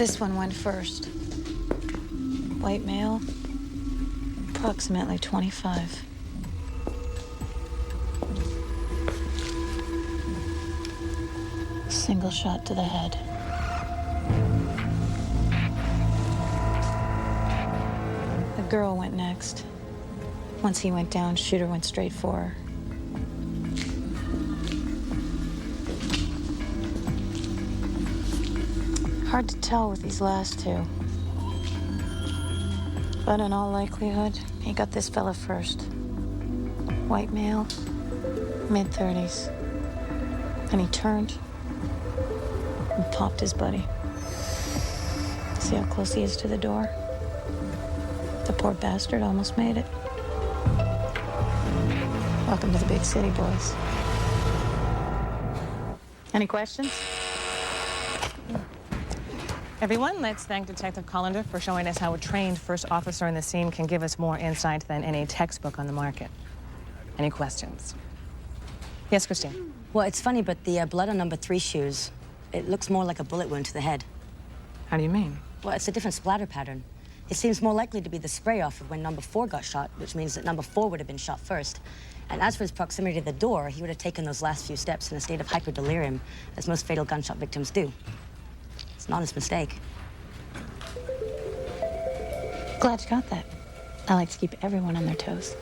This one went first. White male, approximately 25. Single shot to the head. The girl went next. Once he went down, shooter went straight for her. Hard to tell with these last two. But in all likelihood, he got this fella first. White male, mid-30s. And he turned and popped his buddy. See how close he is to the door? The poor bastard almost made it. Welcome to the big city, boys. Any questions? Everyone, let's thank Detective Colander for showing us how a trained first officer in the scene can give us more insight than any textbook on the market. Any questions? Yes, Christine? Well, it's funny, but the blood on number 3 shoes, it looks more like a bullet wound to the head. How do you mean? Well, it's a different splatter pattern. It seems more likely to be the spray off of when number 4 got shot, which means that number 4 would have been shot first. And as for his proximity to the door, he would have taken those last few steps in a state of hyperdelirium, as most fatal gunshot victims do. It's not his mistake. Glad you got that. I like to keep everyone on their toes.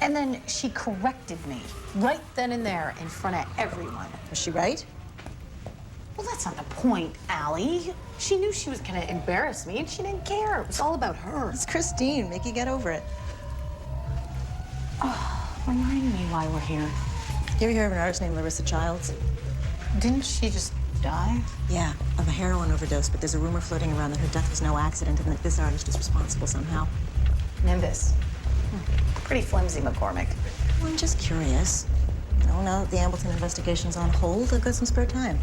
And then she corrected me right then and there in front of everyone. Was she right? Well, that's not the point, Allie. She knew she was gonna embarrass me and she didn't care. It was all about her. It's Christine. Make you get over it. Oh, remind me why we're here. You ever hear of an artist named Larissa Childs? Didn't she just die? Yeah, of a heroin overdose, but there's a rumor floating around that her death was no accident and that this artist is responsible somehow. Nimbus. Pretty flimsy, McCormick. Well, I'm just curious. You know, now that the Ambleton investigation's on hold, I've got some spare time.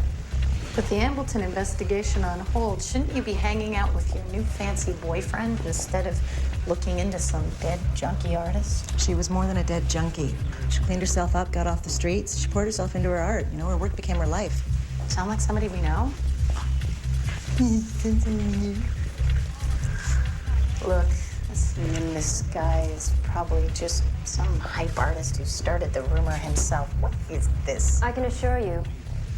With the Ambleton investigation on hold, shouldn't you be hanging out with your new fancy boyfriend instead of looking into some dead junkie artist? She was more than a dead junkie. She cleaned herself up, got off the streets. She poured herself into her art. You know, her work became her life. Sound like somebody we know? Look, this Nimbus guy is probably just some hype artist who started the rumor himself. What is this? I can assure you,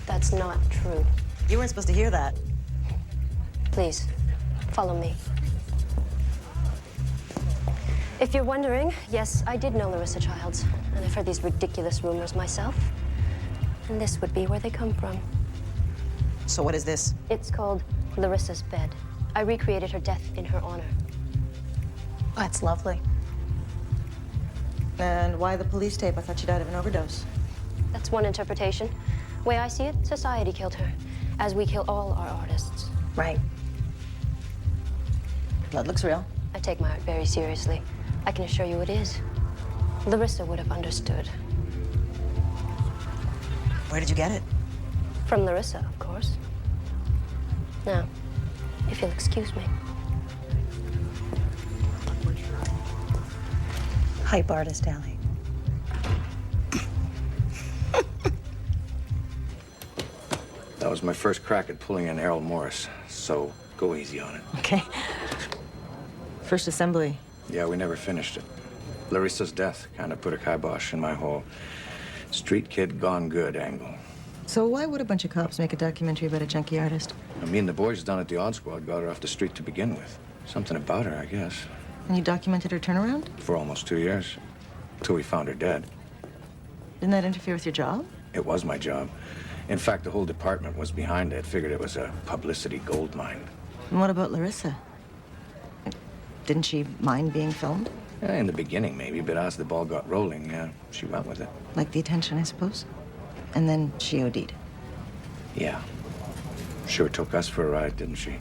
that's not true. You weren't supposed to hear that. Please, follow me. If you're wondering, yes, I did know Larissa Childs, and I've heard these ridiculous rumors myself. And this would be where they come from. So what is this? It's called Larissa's Bed. I recreated her death in her honor. That's lovely. And why the police tape? I thought she died of an overdose. That's one interpretation. Way I see it, society killed her, as we kill all our artists. Right. Blood looks real. I take my art very seriously. I can assure you it is. Larissa would have understood. Where did you get it? From Larissa, of course. Now, if you'll excuse me. Hype artist, Allie. That was my first crack at pulling an Errol Morris, so go easy on it. Okay. First assembly. Yeah, we never finished it. Larissa's death kind of put a kibosh in my whole street kid gone good angle. So why would a bunch of cops make a documentary about a junkie artist? I mean, the boys down at the Odd Squad got her off the street to begin with. Something about her, I guess. And you documented her turnaround? For almost 2 years. Till we found her dead. Didn't that interfere with your job? It was my job. In fact, the whole department was behind it. Figured it was a publicity gold mine. And what about Larissa? Didn't she mind being filmed? In the beginning, maybe, but as the ball got rolling, yeah, she went with it. Like the attention, I suppose? And then she OD'd. Yeah. Sure took us for a ride, didn't she?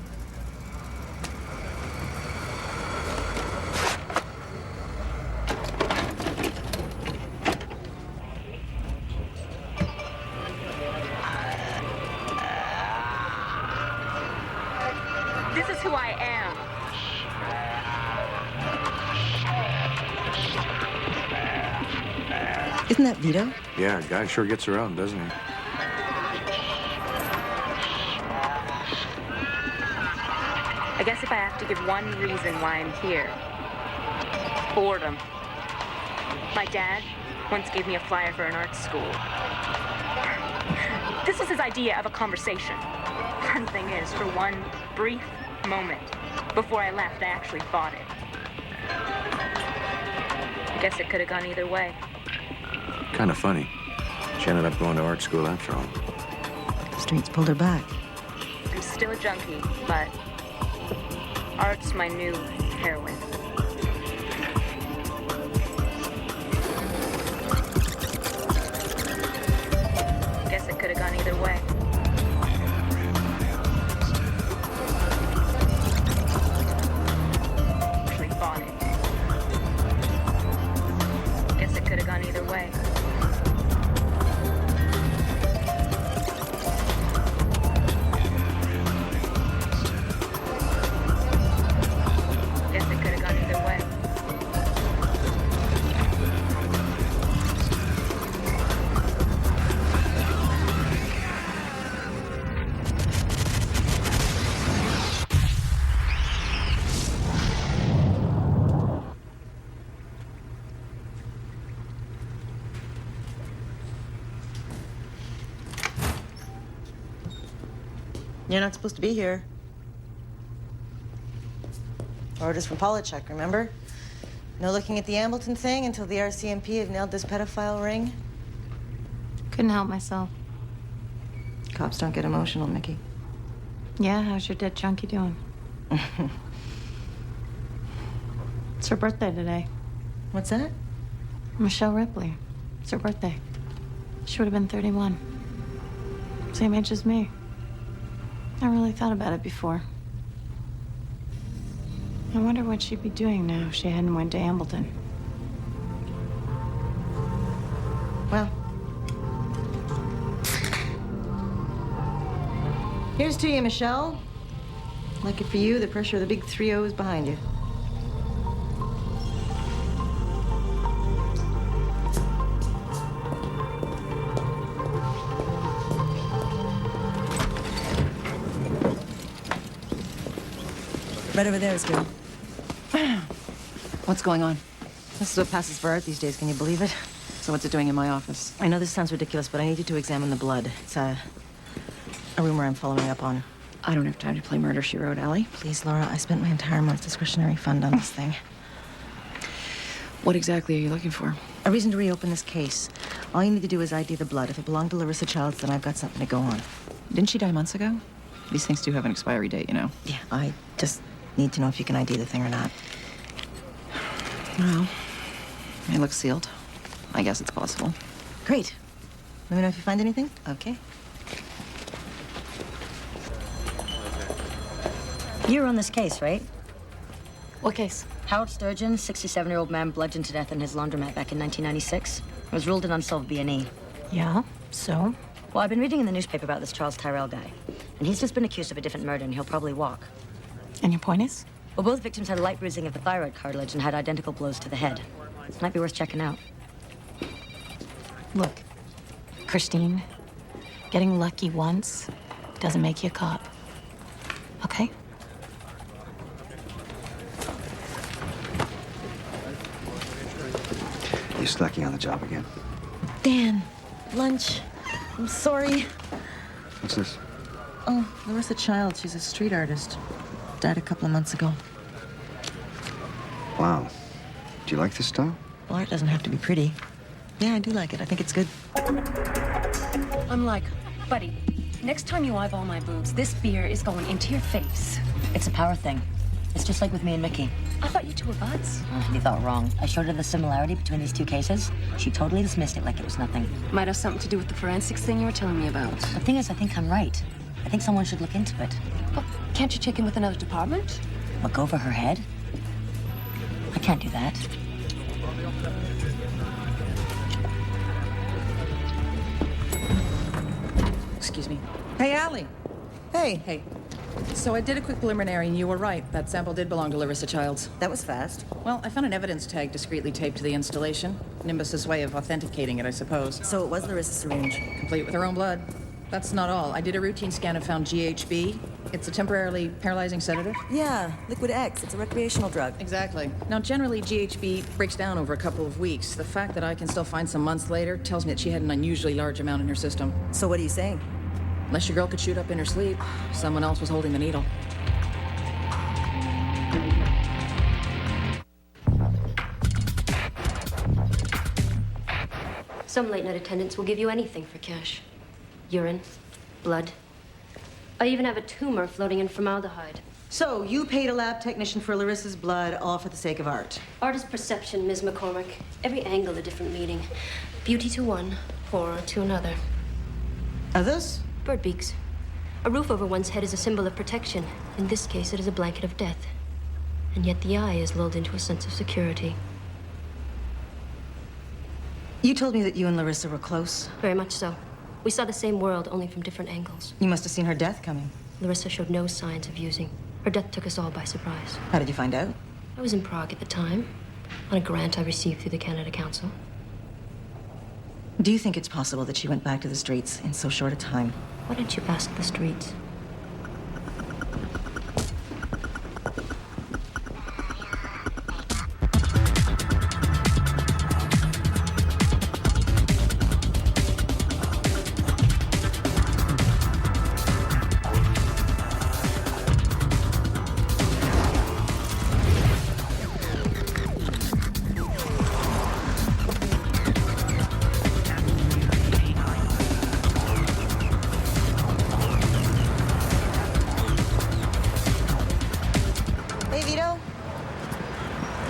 This is who I am. Isn't that Vito? Yeah, guy sure gets around, doesn't he? I guess if I have to give one reason why I'm here, boredom. My dad once gave me a flyer for an art school. This was his idea of a conversation. Funny thing is, for one brief moment before I left, I actually bought it. I guess it could have gone either way. Kind of funny. She ended up going to art school after all. The streets pulled her back. I'm still a junkie, but art's my new heroin. Guess it could have gone either way. Actually bought it. Guess it could have gone either way. Guess it could have gone either way. You're not supposed to be here. Orders from Polachek, remember? No looking at the Ambleton thing until the RCMP have nailed this pedophile ring. Couldn't help myself. Cops don't get emotional, Mickey. Yeah, how's your dead junkie doing? It's her birthday today. What's that? Michelle Ripley. It's her birthday. She would have been 31. Same age as me. I really thought about it before. I wonder what she'd be doing now if she hadn't went to Ambleton. Well. Here's to you, Michelle. Lucky for you, the pressure of the big 3-0 is behind you. Right over there is good. What's going on? This is what passes for art these days, can you believe it? So what's it doing in my office? I know this sounds ridiculous, but I need you to examine the blood. It's a rumor I'm following up on. I don't have time to play Murder, She Wrote, Allie. Please, Laura, I spent my entire month's discretionary fund on this thing. What exactly are you looking for? A reason to reopen this case. All you need to do is ID the blood. If it belonged to Larissa Childs, then I've got something to go on. Didn't she die months ago? These things do have an expiry date, you know. Yeah, I just need to know if you can ID the thing or not. Well, it looks sealed. I guess it's possible. Great. Let me know if you find anything. Okay. You were on this case, right? What case? Howard Sturgeon, 67-year-old man bludgeoned to death in his laundromat back in 1996. It was ruled an unsolved B&E. Yeah, so? Well, I've been reading in the newspaper about this Charles Tyrell guy. And he's just been accused of a different murder, and he'll probably walk. And your point is? Well, both victims had light bruising of the thyroid cartilage and had identical blows to the head. Might be worth checking out. Look, Christine, getting lucky once doesn't make you a cop. Okay? You slacking on the job again? Dan, lunch. I'm sorry. What's this? Oh, Larissa Childs. She's a street artist. Died a couple of months ago. Wow. Do you like this style? Well, art doesn't have to be pretty. Yeah, I do like it. I think it's good. I'm like, buddy, next time you eyeball my boobs, this beer is going into your face. It's a power thing. It's just like with me and Mickey. I thought you two were buds. Oh, you thought wrong. I showed her the similarity between these two cases. She totally dismissed it like it was nothing. Might have something to do with the forensics thing you were telling me about. The thing is, I think I'm right. I think someone should look into it. Well, can't you check in with another department? Look over her head? I can't do that. Excuse me. Hey, Allie. Hey. Hey. So I did a quick preliminary, and you were right. That sample did belong to Larissa Childs. That was fast. Well, I found an evidence tag discreetly taped to the installation. Nimbus's way of authenticating it, I suppose. So it was Larissa's syringe. Complete with her own blood. That's not all. I did a routine scan and found GHB. It's a temporarily paralyzing sedative. Yeah, Liquid X. It's a recreational drug. Exactly. Now, generally, GHB breaks down over a couple of weeks. The fact that I can still find some months later tells me that she had an unusually large amount in her system. So what are you saying? Unless your girl could shoot up in her sleep, someone else was holding the needle. Some late-night attendants will give you anything for cash. Urine, blood. I even have a tumor floating in formaldehyde. So you paid a lab technician for Larissa's blood, all for the sake of art. Art is perception, Ms. McCormick. Every angle a different meaning. Beauty to one, horror to another. Others? Bird beaks. A roof over one's head is a symbol of protection. In this case, it is a blanket of death. And yet the eye is lulled into a sense of security. You told me that you and Larissa were close. Very much so. We saw the same world, only from different angles. You must have seen her death coming. Larissa showed no signs of using. Her death took us all by surprise. How did you find out? I was in Prague at the time, on a grant I received through the Canada Council. Do you think it's possible that she went back to the streets in so short a time? Why don't you ask the streets?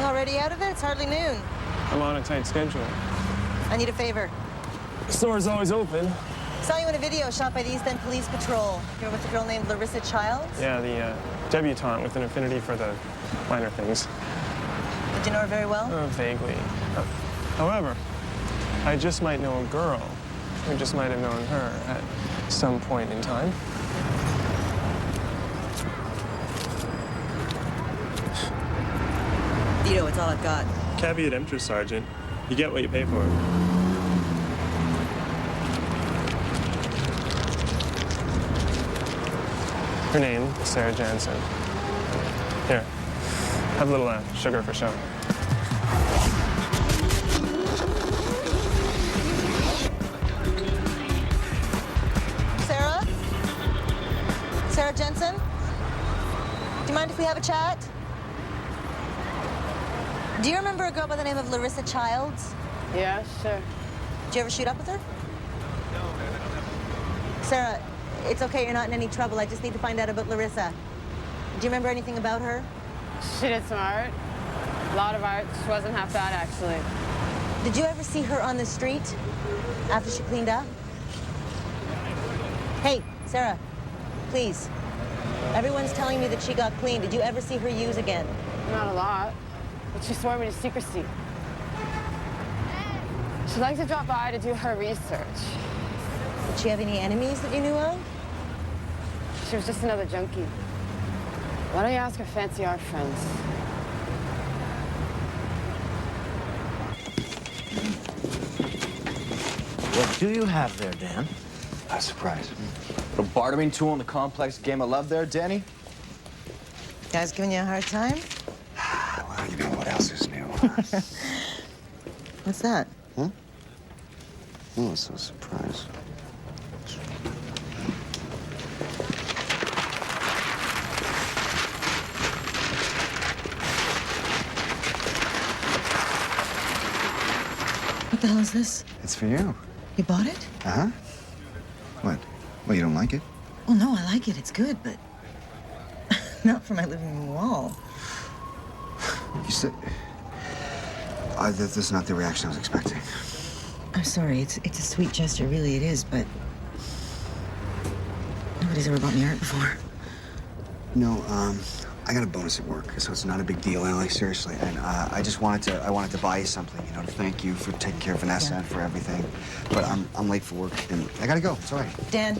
Already out of it? It's hardly noon. I'm on a tight schedule. I need a favor. The store's always open. Saw you in a video shot by the East End Police Patrol. You were with a girl named Larissa Childs? Yeah, the debutante with an affinity for the minor things. Did you know her very well? Vaguely. However, I just might know a girl who just might have known her at some point in time. Vito, it's all I've got. Caveat emptor, Sergeant. You get what you pay for. Her name, Sarah Jansen. Here, have a little sugar for show. Sarah? Sarah Jensen? Do you mind if we have a chat? Do you remember a girl by the name of Larissa Childs? Yeah, sure. Did you ever shoot up with her? Sarah, it's okay, you're not in any trouble. I just need to find out about Larissa. Do you remember anything about her? She did some art. A lot of art. She wasn't half bad, actually. Did you ever see her on the street after she cleaned up? Hey, Sarah, please. Everyone's telling me that she got clean. Did you ever see her use again? Not a lot. But she swore me to secrecy. She liked to drop by to do her research. Did she have any enemies that you knew of? She was just another junkie. Why don't you ask her fancy art friends? What do you have there, Dan? A surprise. Little bartering tool in the complex game of love there, Danny? Guys giving you a hard time? Well, you know what else is new? What's that? Huh? Oh, it's a surprise. What the hell is this? It's for you. You bought it? Uh-huh. What? Well, you don't like it? Oh, no, I like it. It's good, but not for my living room wall. You said... That's not the reaction I was expecting. I'm sorry. It's a sweet gesture. Really, it is, but nobody's ever bought me art before. No, I got a bonus at work, so it's not a big deal, Allie, seriously. And I wanted to buy you something, you know, to thank you for taking care of Vanessa and for everything. But I'm late for work, and I gotta go. It's all right. Dan.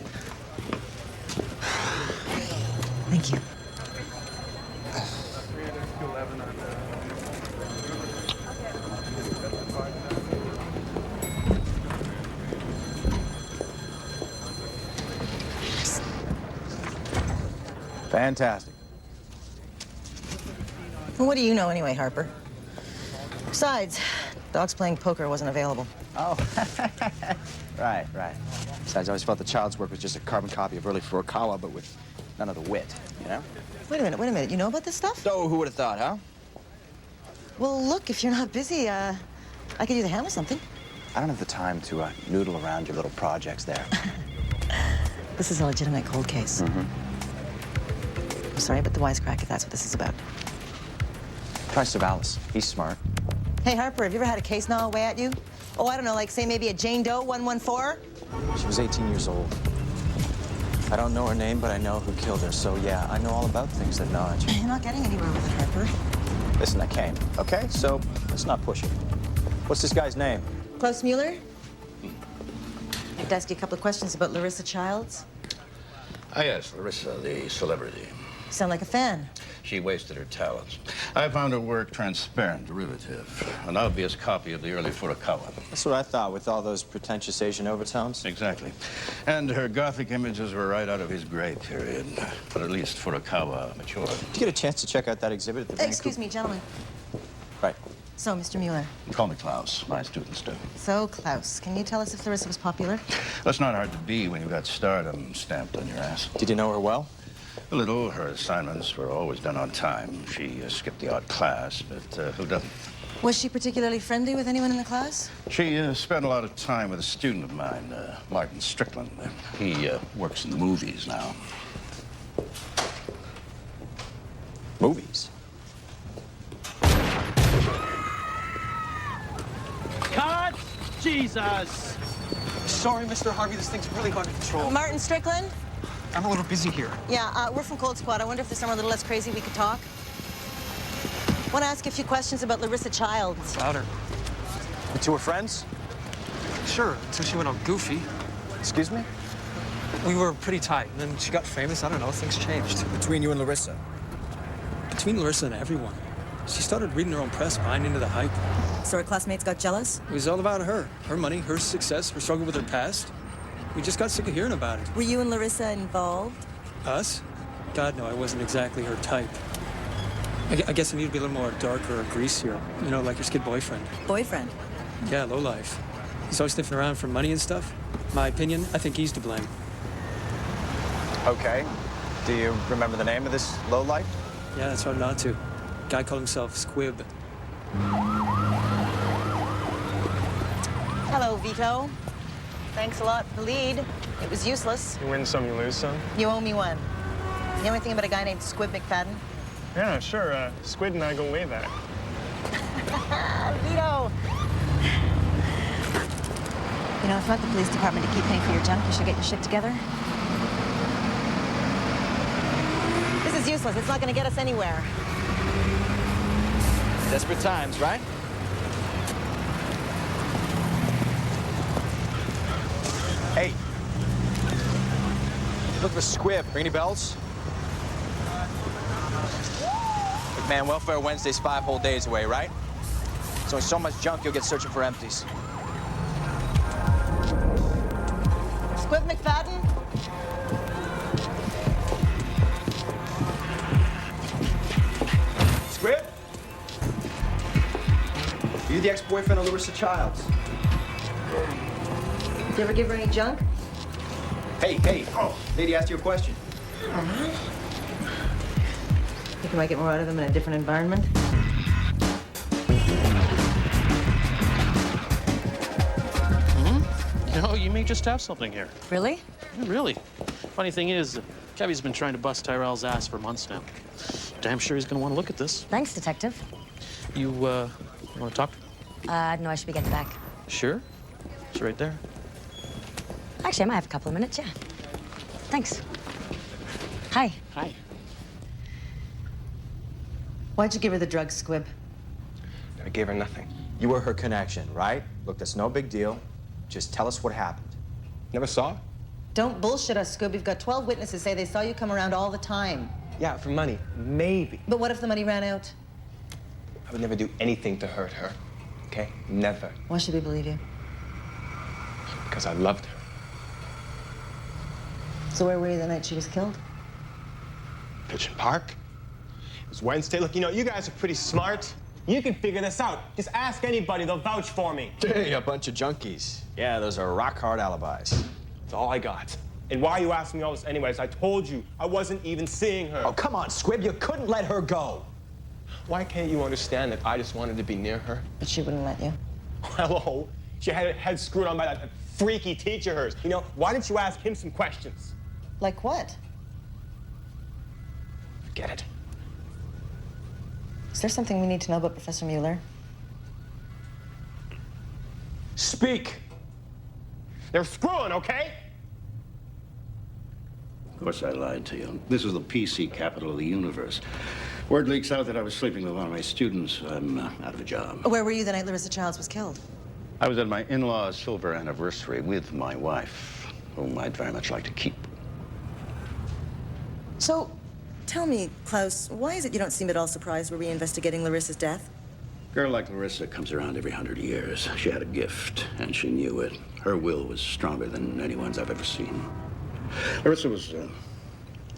Thank you. Fantastic. Well, what do you know anyway, Harper? Besides, Doc's playing poker wasn't available. Oh, right. Besides, I always felt the Child's work was just a carbon copy of early Furukawa, but with none of the wit, you know? Wait a minute. You know about this stuff? Oh, who would have thought, huh? Well, look, if you're not busy, I could use a hand with something. I don't have the time to noodle around your little projects there. This is a legitimate cold case. Mm-hmm. I'm sorry, but the wisecrack, if that's what this is about. Try Savalas. He's smart. Hey, Harper, have you ever had a case gnaw away at you? Oh, I don't know, like, say, maybe a Jane Doe 114? She was 18 years old. I don't know her name, but I know who killed her. So, yeah, I know all about things that gnaw at you. You're not getting anywhere with it, Harper. Listen, I came, okay? So, let's not push it. What's this guy's name? Klaus Mueller? I have to ask you a couple of questions about Larissa Childs. Ah, yes, Larissa, the celebrity. Sound like a fan. She wasted her talents. I found her work transparent, derivative, an obvious copy of the early Furukawa. That's what I thought, with all those pretentious Asian overtones. Exactly. And her Gothic images were right out of his gray period. But at least Furukawa matured. Did you get a chance to check out that exhibit at the Vancouver? Excuse me, gentlemen. Right. So, Mr. Mueller. Call me Klaus. My students do. So, Klaus, can you tell us if Larissa was popular? That's not hard to be when you've got stardom stamped on your ass. Did you know her well? A little. Her assignments were always done on time. She skipped the odd class, but who doesn't? Was she particularly friendly with anyone in the class? She spent a lot of time with a student of mine, Martin Strickland. He works in the movies now. Movies? Cut! Jesus! Sorry, Mr. Harvey, this thing's really hard to control. Martin Strickland? I'm a little busy here. Yeah, we're from Cold Squad. I wonder if there's somewhere a little less crazy we could talk. Want to ask you a few questions about Larissa Childs. About her. The two are friends? Sure, until she went all goofy. Excuse me? We were pretty tight, and then she got famous. I don't know, things changed. Between you and Larissa? Between Larissa and everyone. She started reading her own press, buying into the hype. So her classmates got jealous? It was all about her. Her money, her success, her struggle with her past. We just got sick of hearing about it. Were you and Larissa involved? Us? God, no, I wasn't exactly her type. I guess I need to be a little more darker or greasier. You know, like your skid boyfriend. Boyfriend? Yeah, lowlife. He's always sniffing around for money and stuff. My opinion, I think he's to blame. Okay. Do you remember the name of this lowlife? Yeah, it's hard not to. Guy called himself Squib. Hello, Vito. Thanks a lot for the lead. It was useless. You win some, you lose some. You owe me one. You know anything about a guy named Squib McFadden? Yeah, sure. Squid and I go way back. Vito! You know, if you want the police department to keep paying for your junk, you should get your shit together. This is useless. It's not going to get us anywhere. Desperate times, right? Hey. Look for Squib. Ring any bells? Look, man, Welfare Wednesday's 5 whole days away, right? There's only so much junk you'll get searching for empties. Squib McFadden? Squib? You the ex-boyfriend of Larissa Childs? Did you ever give her any junk? Hey. Oh, lady asked you a question. Think you might get more out of him in a different environment? You know, you may just have something here. Really? Yeah, really. Funny thing is, Kevy's been trying to bust Tyrell's ass for months now. Damn sure he's gonna want to look at this. Thanks, Detective. You want to talk? No, I should be getting back. Sure. It's right there. Actually, I might have a couple of minutes, yeah. Thanks. Hi. Hi. Why'd you give her the drugs, Squib? I gave her nothing. You were her connection, right? Look, that's no big deal. Just tell us what happened. Never saw her? Don't bullshit us, Squib. We've got 12 witnesses say they saw you come around all the time. Yeah, for money. Maybe. But what if the money ran out? I would never do anything to hurt her. Okay? Never. Why should we believe you? Because I loved her. So where were you the night she was killed? Pigeon Park. It was Wednesday. Look, you know, you guys are pretty smart. You can figure this out. Just ask anybody. They'll vouch for me. Hey, a bunch of junkies. Yeah, those are rock-hard alibis. That's all I got. And why are you asking me all this anyways? I told you I wasn't even seeing her. Oh, come on, Squib. You couldn't let her go. Why can't you understand that I just wanted to be near her? But she wouldn't let you. Hello. She had her head screwed on by that freaky teacher of hers. You know, why didn't you ask him some questions? Like what? Forget it. Is there something we need to know about Professor Mueller? Speak. They're screwing, okay? Of course I lied to you. This is the PC capital of the universe. Word leaks out that I was sleeping with one of my students. I'm out of a job. Where were you the night Larissa Childs was killed? I was at my in-laws' silver anniversary with my wife, whom I'd very much like to keep. So, tell me, Klaus, why is it you don't seem at all surprised we're reinvestigating Larissa's death? A girl like Larissa comes around every 100 years. She had a gift, and she knew it. Her will was stronger than anyone's I've ever seen. Larissa was a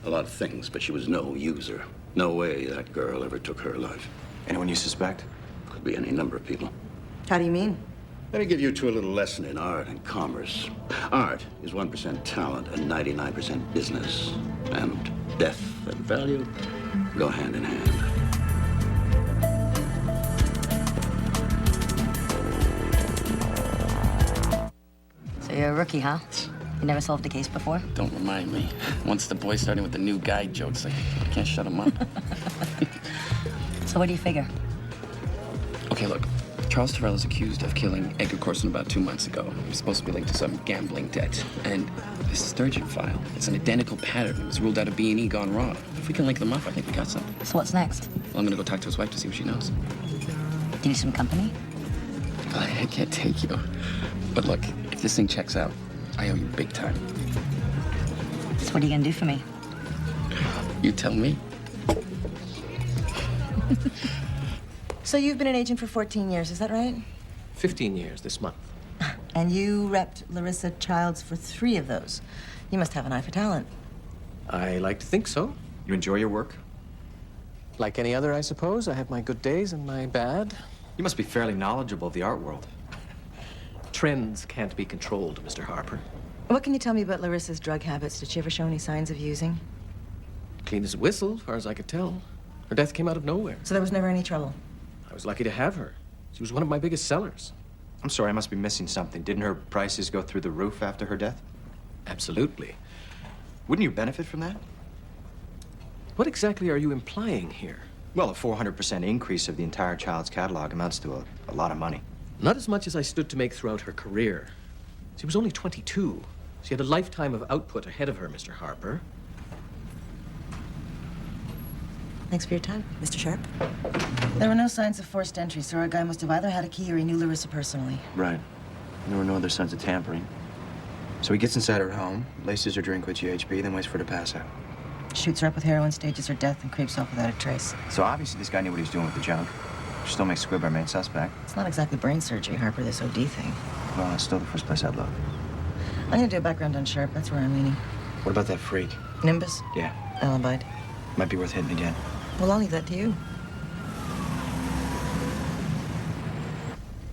lot of things, but she was no user. No way that girl ever took her life. Anyone you suspect? Could be any number of people. How do you mean? Let me give you two a little lesson in art and commerce. Art is 1% talent and 99% business. And death and value go hand in hand. So you're a rookie, huh? You never solved a case before? Don't remind me. Once the boy's starting with the new guy jokes, I can't shut him up. So what do you figure? Okay, look. Charles Tyrell is accused of killing Edgar Corson about 2 months ago. He was supposed to be linked to some gambling debt. And this Sturgeon file, it's an identical pattern. It was ruled out of B&E gone wrong. If we can link them up, I think we got something. So what's next? Well, I'm gonna go talk to his wife to see what she knows. Do you need some company? I can't take you. But look, if this thing checks out, I owe you big time. So what are you gonna do for me? You tell me. So you've been an agent for 14 years, is that right? 15 years this month. And you repped Larissa Childs for 3 of those. You must have an eye for talent. I like to think so. You enjoy your work? Like any other, I suppose. I have my good days and my bad. You must be fairly knowledgeable of the art world. Trends can't be controlled, Mr. Harper. What can you tell me about Larissa's drug habits? Did she ever show any signs of using? Clean as a whistle, as far as I could tell. Her death came out of nowhere. So there was never any trouble? I was lucky to have her. She was one of my biggest sellers. I'm sorry, I must be missing something. Didn't her prices go through the roof after her death? Absolutely. Wouldn't you benefit from that? What exactly are you implying here? Well, a 400% increase of the entire Child's catalog amounts to a lot of money. Not as much as I stood to make throughout her career. She was only 22. She had a lifetime of output ahead of her, Mr. Harper. Thanks for your time, Mr. Sharp. There were no signs of forced entry, so our guy must have either had a key or he knew Larissa personally. Right. There were no other signs of tampering. So he gets inside her home, laces her drink with GHB, then waits for her to pass out. Shoots her up with heroin, stages her death, and creeps off without a trace. So obviously this guy knew what he was doing with the junk. Still makes Squib our main suspect. It's not exactly brain surgery, Harper, this OD thing. Well, it's still the first place I'd look. I'm gonna do a background on Sharp. That's where I'm leaning. What about that freak? Nimbus? Yeah. Alibied. Might be worth hitting again. Well, I'll leave that to you.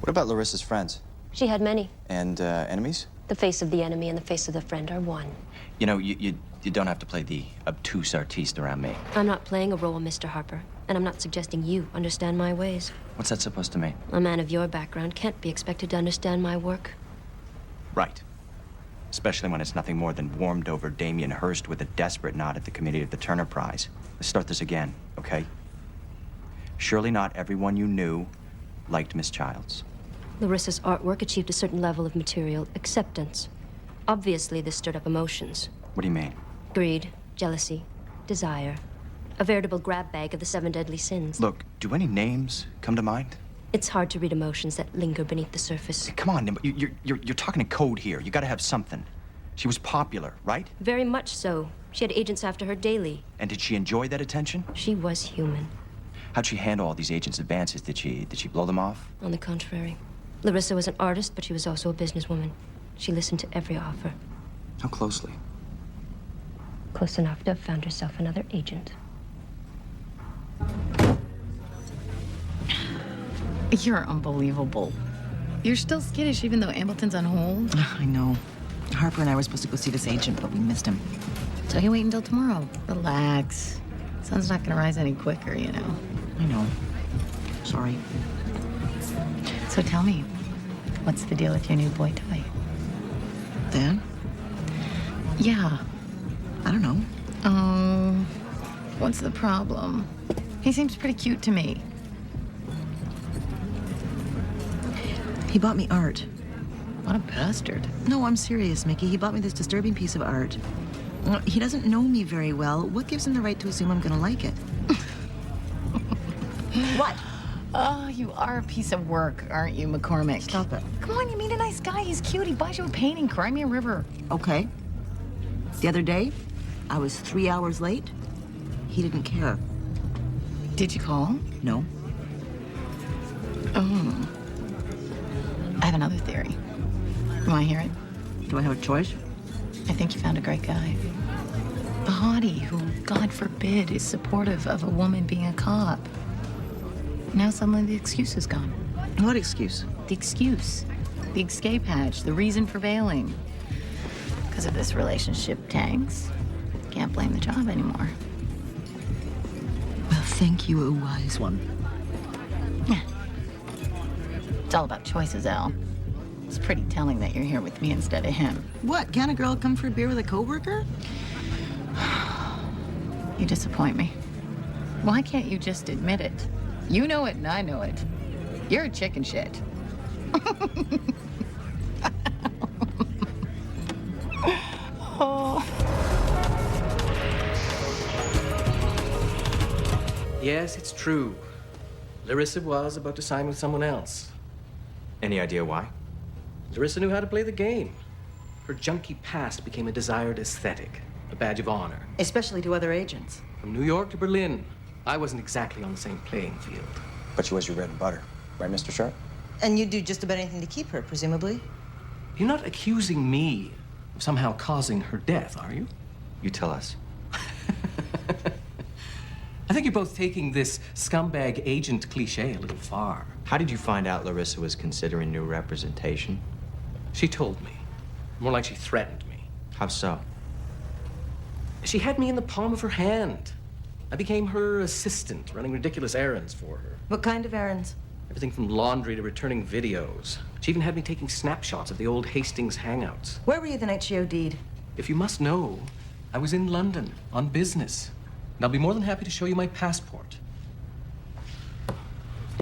What about Larissa's friends? She had many. And enemies? The face of the enemy and the face of the friend are one. You know, you don't have to play the obtuse artiste around me. I'm not playing a role, Mr. Harper, and I'm not suggesting you understand my ways. What's that supposed to mean? A man of your background can't be expected to understand my work. Right. Especially when it's nothing more than warmed over Damien Hirst with a desperate nod at the committee of the Turner Prize. Let's start this again, okay? Surely not everyone you knew liked Miss Childs. Larissa's artwork achieved a certain level of material acceptance. Obviously, this stirred up emotions. What do you mean? Greed, jealousy, desire. A veritable grab bag of the 7 deadly sins. Look, do any names come to mind? It's hard to read emotions that linger beneath the surface. Come on, you're talking in code here. You gotta have something. She was popular, right? Very much so. She had agents after her daily. And did she enjoy that attention? She was human. How'd she handle all these agents' advances? Did she blow them off? On the contrary. Larissa was an artist, but she was also a businesswoman. She listened to every offer. How closely? Close enough to have found herself another agent. You're unbelievable. You're still skittish even though Ambleton's on hold? I know. Harper and I were supposed to go see this agent, but we missed him. So you wait until tomorrow. Relax. Sun's not gonna rise any quicker, you know. I know. Sorry. So tell me, what's the deal with your new boy toy? Dan? Yeah. I don't know. Oh, what's the problem? He seems pretty cute to me. He bought me art. What a bastard. No, I'm serious, Mickey. He bought me this disturbing piece of art. He doesn't know me very well. What gives him the right to assume I'm gonna like it? What? Oh, you are a piece of work, aren't you, McCormick? Stop it. Come on, you meet a nice guy. He's cute. He buys you a painting. Cry me a river. Okay. The other day, I was 3 hours late. He didn't care. Did you call? No. Oh. I have another theory. You want to hear it? Do I have a choice? I think you found a great guy. A hottie who, God forbid, is supportive of a woman being a cop. Now suddenly the excuse is gone. What excuse? The excuse. The escape hatch. The reason for bailing. Because if this relationship tanks, can't blame the job anymore. Well, thank you, a wise one. Yeah. It's all about choices, Al. It's pretty telling that you're here with me instead of him. What? Can a girl come for a beer with a coworker? You disappoint me. Why can't you just admit it? You know it and I know it. You're a chicken shit. Oh. Yes, it's true. Larissa was about to sign with someone else. Any idea why? Larissa knew how to play the game. Her junkie past became a desired aesthetic, a badge of honor. Especially to other agents. From New York to Berlin, I wasn't exactly on the same playing field. But she was your bread and butter, right, Mr. Sharp? And you'd do just about anything to keep her, presumably? You're not accusing me of somehow causing her death, are you? You tell us. I think you're both taking this scumbag agent cliche a little far. How did you find out Larissa was considering new representation? She told me. More like she threatened me. How so? She had me in the palm of her hand. I became her assistant, running ridiculous errands for her. What kind of errands? Everything from laundry to returning videos. She even had me taking snapshots of the old Hastings hangouts. Where were you the night she OD'd? If you must know, I was in London on business. And I'll be more than happy to show you my passport.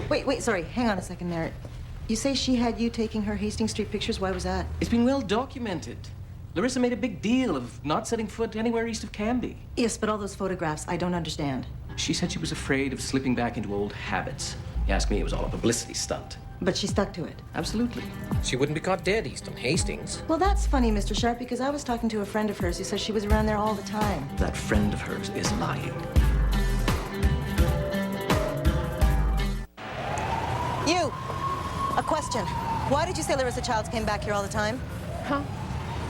Wait, sorry. Hang on a second there. You say she had you taking her Hastings Street pictures? Why was that? It's been well documented. Larissa made a big deal of not setting foot anywhere east of Canby. Yes, but all those photographs, I don't understand. She said she was afraid of slipping back into old habits. You ask me, it was all a publicity stunt. But she stuck to it. Absolutely. She wouldn't be caught dead east on Hastings. Well, that's funny, Mr. Sharp, because I was talking to a friend of hers who says she was around there all the time. That friend of hers is lying. You! A question. Why did you say Larissa Childs came back here all the time? Huh?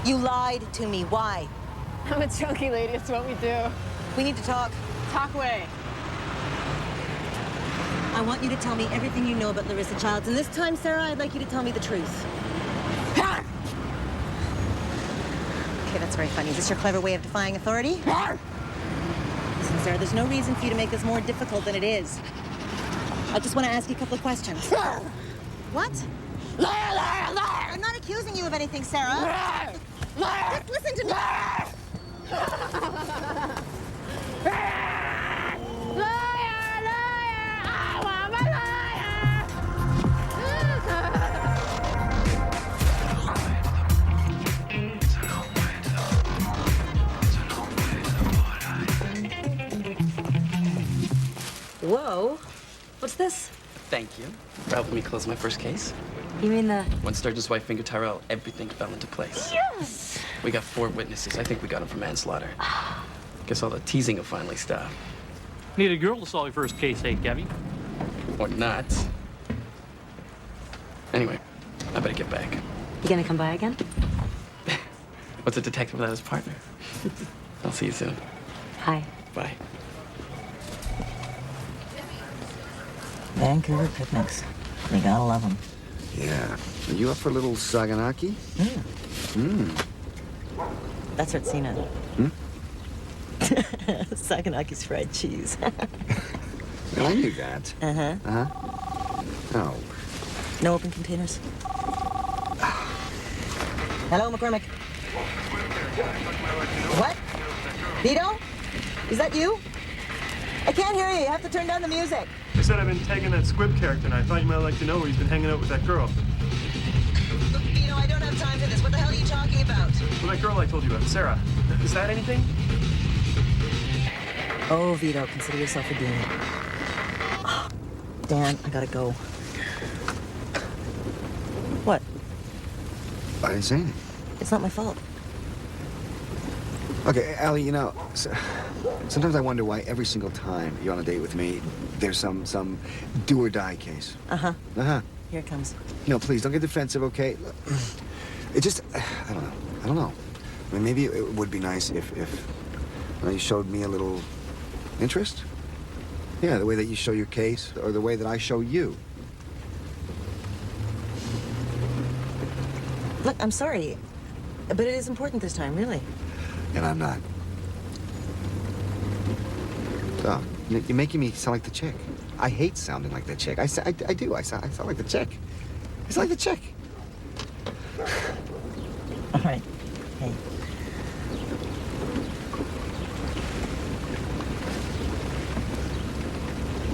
You lied to me. Why? I'm a junkie lady. It's what we do. We need to talk. Talk away. I want you to tell me everything you know about Larissa Childs. And this time, Sarah, I'd like you to tell me the truth. Okay, that's very funny. Is this your clever way of defying authority? Listen, Sarah, there's no reason for you to make this more difficult than it is. I just want to ask you a couple of questions. What? Liar, liar, liar! I'm not accusing you of anything, Sarah. Liar! Liar! Just listen to me. Liar! Liar, liar! I'm a liar! Whoa. What's this? Thank you for helping me close my first case. You mean the... When Sturgis' wife fingered Tyrell, everything fell into place. Yes! We got 4 witnesses. I think we got him for manslaughter. Guess all the teasing will finally stop. Need a girl to solve your first case, hey, Gabby? Or not. Anyway, I better get back. You gonna come by again? What's a detective without his partner? I'll see you soon. Hi. Bye. Vancouver picnics. You gotta love them. Yeah. Are you up for a little Saganaki? That's Retsina. Hmm? Saganaki's fried cheese. Well, I knew that. Uh-huh. Uh-huh. Oh. No open containers. Hello, McCormick. What? Vito? Is that you? I can't hear you. You have to turn down the music. I said I've been tagging that Squib character, and I thought you might like to know where he's been hanging out with that girl. Look, Vito, I don't have time for this. What the hell are you talking about? Well, that girl I told you about, Sarah. Is that anything? Oh, Vito, consider yourself redeemed. Dan, I gotta go. What? I didn't say anything. It's not my fault. Okay, Allie, you know, sometimes I wonder why every single time you're on a date with me, there's some do-or-die case. Uh-huh. Uh-huh. Here it comes. No, please, don't get defensive, okay? It just, I don't know. I mean, maybe it would be nice if you showed me a little interest. Yeah, the way that you show your case, or the way that I show you. Look, I'm sorry, but it is important this time, really. And I'm not. So, you're making me sound like the chick. I hate sounding like the chick. I do. I sound like the chick. I sound like the chick. All right. Hey.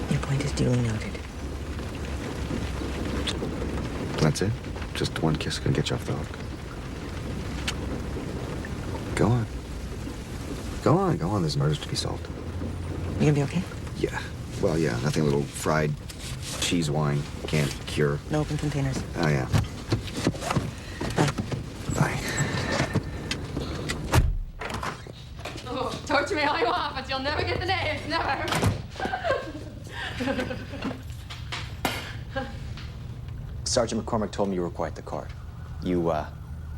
Your point is duly noted. That's it? Just one kiss can get you off the hook. Go on. Go on, go on. There's murders to be solved. You gonna be okay? Yeah. Well, yeah. Nothing a little fried cheese wine can't cure. No open containers. Oh, yeah. Bye. Oh, torture me all you want, but you'll never get the names. Never. Sergeant McCormick told me you were quite the card. You,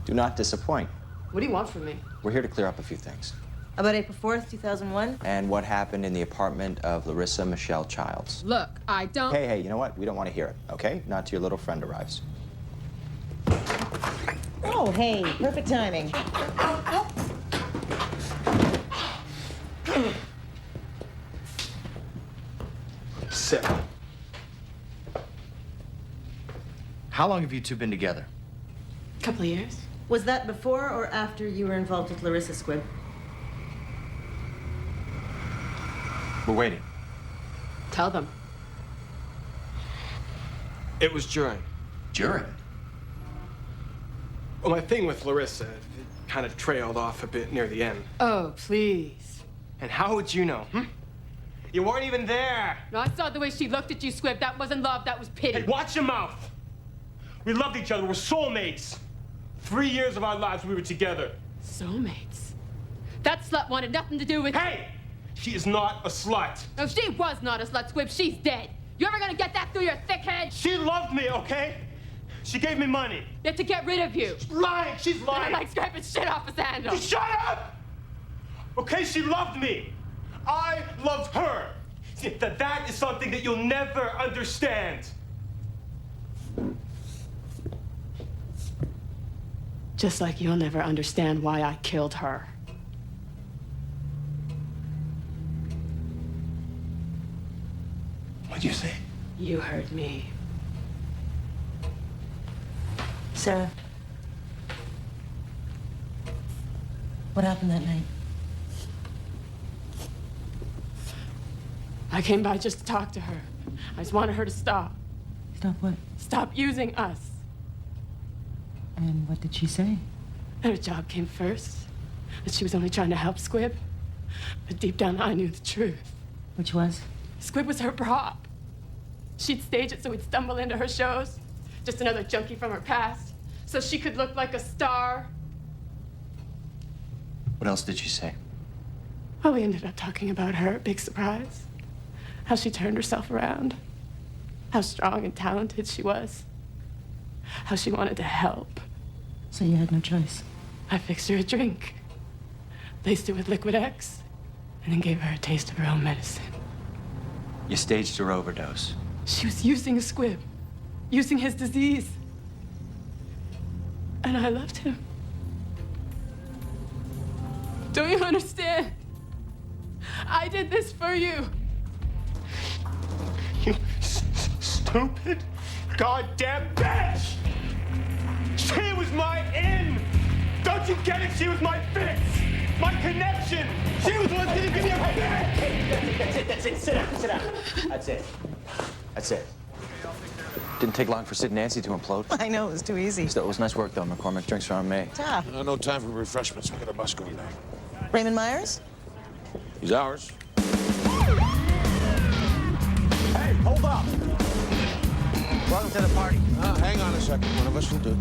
do not disappoint. What do you want from me? We're here to clear up a few things. About April 4th, 2001? And what happened in the apartment of Larissa Michelle Childs. Look, I don't... Hey, you know what? We don't want to hear it, okay? Not till your little friend arrives. Oh, hey, perfect timing. Sarah. How long have you two been together? Couple of years. Was that before or after you were involved with Larissa, Squib? We're waiting. Tell them. It was during. During? Well, my thing with Larissa, it kind of trailed off a bit near the end. Oh, please. And how would you know? You weren't even there. No, I saw the way she looked at you, Squib. That wasn't love, that was pity. Hey, watch your mouth. We loved each other. We're soulmates. 3 years of our lives we were together. Soulmates? That slut wanted nothing to do with... Hey! She is not a slut. No, she was not a slut, Squib. She's dead. You ever gonna get that through your thick head? She loved me, okay? She gave me money. Yeah, to get rid of you. She's lying. She's lying. And I like scraping shit off a sandal. You shut up! Okay, she loved me. I loved her. That is something that you'll never understand. Just like you'll never understand why I killed her. What'd you say? You heard me. Sarah, what happened that night? I came by just to talk to her. I just wanted her to stop. Stop what? Stop using us. And what did she say? That her job came first. That she was only trying to help Squib. But deep down, I knew the truth. Which was? Squib was her prop. She'd stage it so we'd stumble into her shows. Just another junkie from her past. So she could look like a star. What else did she say? Well, we ended up talking about her, big surprise. How she turned herself around. How strong and talented she was. How she wanted to help. So you had no choice? I fixed her a drink. Laced her with Liquid X. And then gave her a taste of her own medicine. You staged her overdose. She was using a Squib. Using his disease. And I loved him. Don't you understand? I did this for you. You stupid, goddamn bitch! She was my in! Don't you get it? She was my fix! My connection! She was the one that didn't give me a fix! That's it. Sit down. That's it. Didn't take long for Sid and Nancy to implode. I know, it was too easy. Still, it was nice work, though, McCormick. Drinks are on me. Ah. No time for refreshments. We got a bus going now. Raymond Myers? He's ours. Hey, hold up. Welcome to the party. Hang on a second. One of us will do.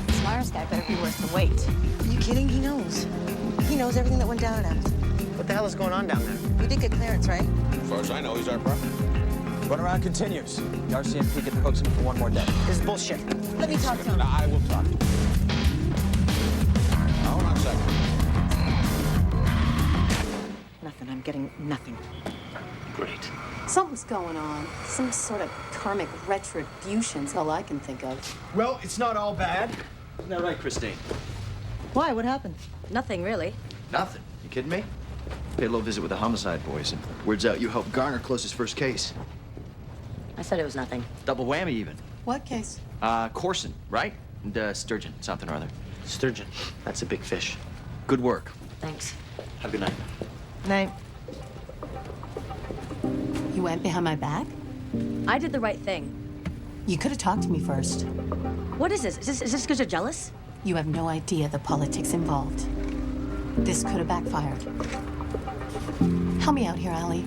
This Myers guy better be worth the wait. Are you kidding? He knows. He knows everything that went down at Apt. What the hell is going on down there? We did get clearance, right? As far as I know, he's our property. Runaround continues. The RCMP get the hooks in for one more day. This is bullshit. Let me talk to him. I will talk to him. Hold on a second. Nothing. I'm getting nothing. Great. Something's going on. Some sort of karmic retribution's all I can think of. Well, it's not all bad. Isn't that right, Christine? Why? What happened? Nothing, really. Nothing. You kidding me? Paid a little visit with the homicide boys, and word's out you helped Garner close his first case. I said it was nothing. Double whammy, even. What case? Corson, right? And sturgeon, something or other. Sturgeon. That's a big fish. Good work. Thanks. Have a good night. Night. You went behind my back? I did the right thing. You could have talked to me first. What is this? Is this because you're jealous? You have no idea the politics involved. This could have backfired. Help me out here, Allie.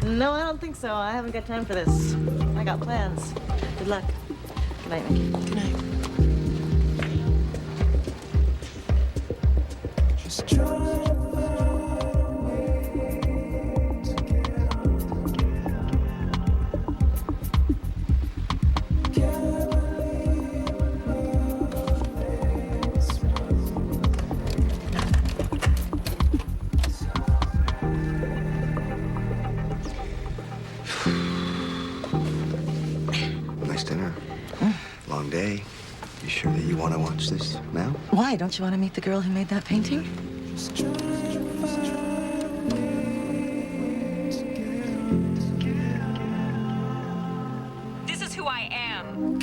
No, I don't think so. I haven't got time for this. I got plans. Good luck. Good night, Mickey. Good night. Just try. Nice dinner. Long day. You sure that you want to watch this now? Why? Don't you want to meet the girl who made that painting? This is who I am.